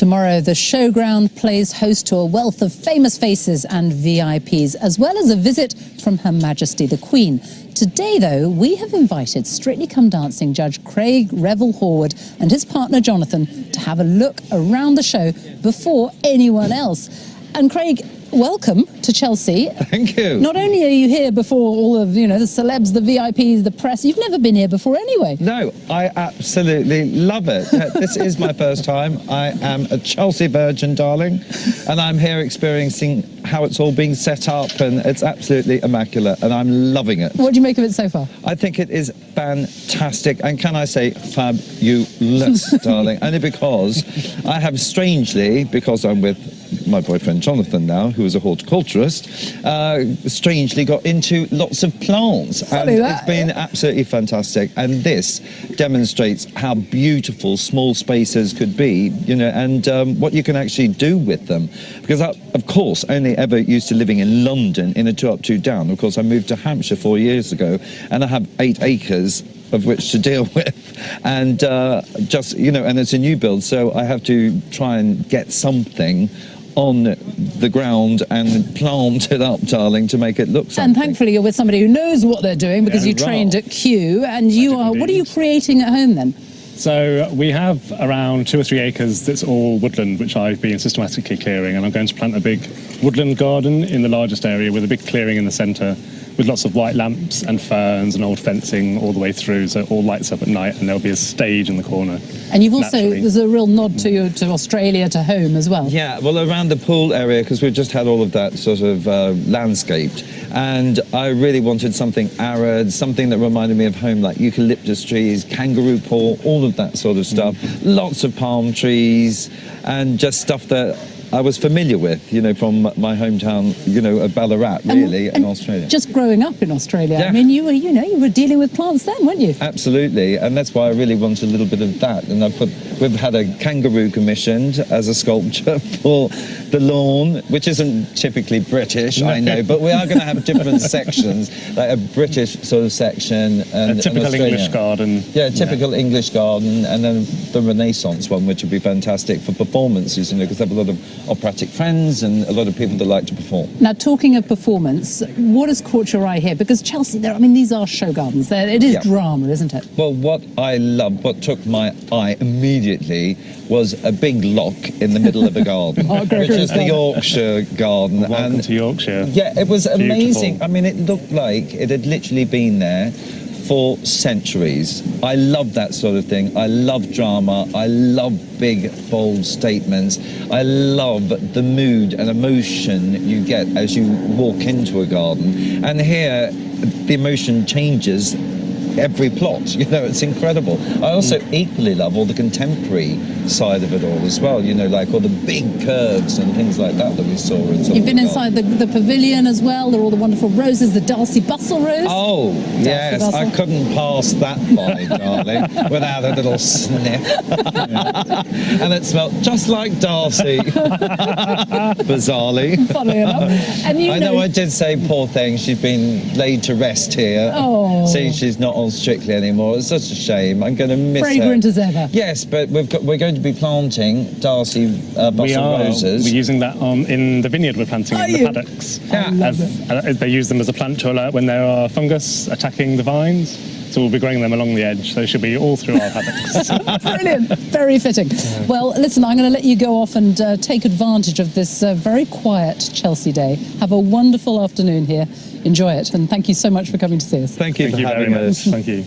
Tomorrow, the showground plays host to a wealth of famous faces and VIPs, as well as a visit from Her Majesty the Queen. Today, though, we have invited Strictly Come Dancing judge Craig Revel Horwood and his partner Jonathan to have a look around the show before anyone else. And Craig, welcome to Chelsea. Thank you. Not only are you here before all of, the celebs, the VIPs, the press, you've never been here before anyway. No, I absolutely love it. This is my first time. I am a Chelsea virgin, darling, and I'm here experiencing how it's all being set up, and it's absolutely immaculate, and I'm loving it. What do you make of it so far? I think it is fantastic, and can I say fabulous, darling, only because I have strangely, because I'm with my boyfriend Jonathan now, who is a horticulturist, strangely got into lots of plants. It's been absolutely fantastic, and this demonstrates how beautiful small spaces could be, and what you can actually do with them. Because I, of course, only ever used to living in London in a 2 up, 2 down. Of course, I moved to Hampshire 4 years ago, and I have 8 acres of which to deal with, and and it's a new build, so I have to try and get something on the ground and plant it up, darling, to make it look something. And thankfully you're with somebody who knows what they're doing, because you trained at Kew, and what are you creating at home then? So we have around 2 or 3 acres that's all woodland, which I've been systematically clearing, and I'm going to plant a big woodland garden in the largest area with a big clearing in the centre, with lots of white lamps and ferns and old fencing all the way through, so it all lights up at night, and there'll be a stage in the corner. And you've also, there's a real nod to Australia, to home as well. Yeah, well, around the pool area, because we've just had all of that sort of landscaped, and I really wanted something arid, something that reminded me of home, like eucalyptus trees, kangaroo paw, all of that sort of stuff. Lots of palm trees, and just stuff that I was familiar with, from my hometown, of Ballarat, really, in Australia. Just growing up in Australia, yeah. I mean, you were dealing with plants then, weren't you? Absolutely, and that's why I really wanted a little bit of that. And we've had a kangaroo commissioned as a sculpture for the lawn, which isn't typically British, I know, but we are going to have different sections, like a British sort of section, and a typical English garden. Yeah, a typical English garden, and then the Renaissance one, which would be fantastic for performances, because I have a lot of operatic friends and a lot of people that like to perform. Now, talking of performance, what has caught your eye here? Because Chelsea, these are show gardens. It is drama, isn't it? Well, what what took my eye immediately was a big lock in the middle of a garden, which is the Yorkshire garden. Welcome to Yorkshire. Yeah, it was amazing. Beautiful. I mean, it looked like it had literally been there for centuries. I love that sort of thing. I love drama. I love big, bold statements. I love the mood and emotion you get as you walk into a garden. And here, the emotion changes every plot, it's incredible. I also equally love all the contemporary side of it all as well, like all the big curves and things like that we saw. You've been inside the pavilion as well. There are all the wonderful roses, the Darcy Bustle rose. Oh, yes, I couldn't pass that by, darling, without a little sniff. And it smelled just like Darcy, bizarrely. Funnily enough. And I know I did say, poor thing, she's been laid to rest here. Oh. See, she's not on Strictly anymore. It's such a shame. I'm going to miss Fragrant her. as ever. Yes, but we're going to be planting Darcy Bustle roses. We're using that in the vineyard we're planting in the paddocks. Yeah. They use them as a plant to alert when there are fungus attacking the vines. So we'll be growing them along the edge. So they should be all through our paddocks. Brilliant. Very fitting. Yeah. Well, listen, I'm going to let you go off and take advantage of this very quiet Chelsea day. Have a wonderful afternoon here. Enjoy it. And thank you so much for coming to see us. Thank you for having us. Thank you.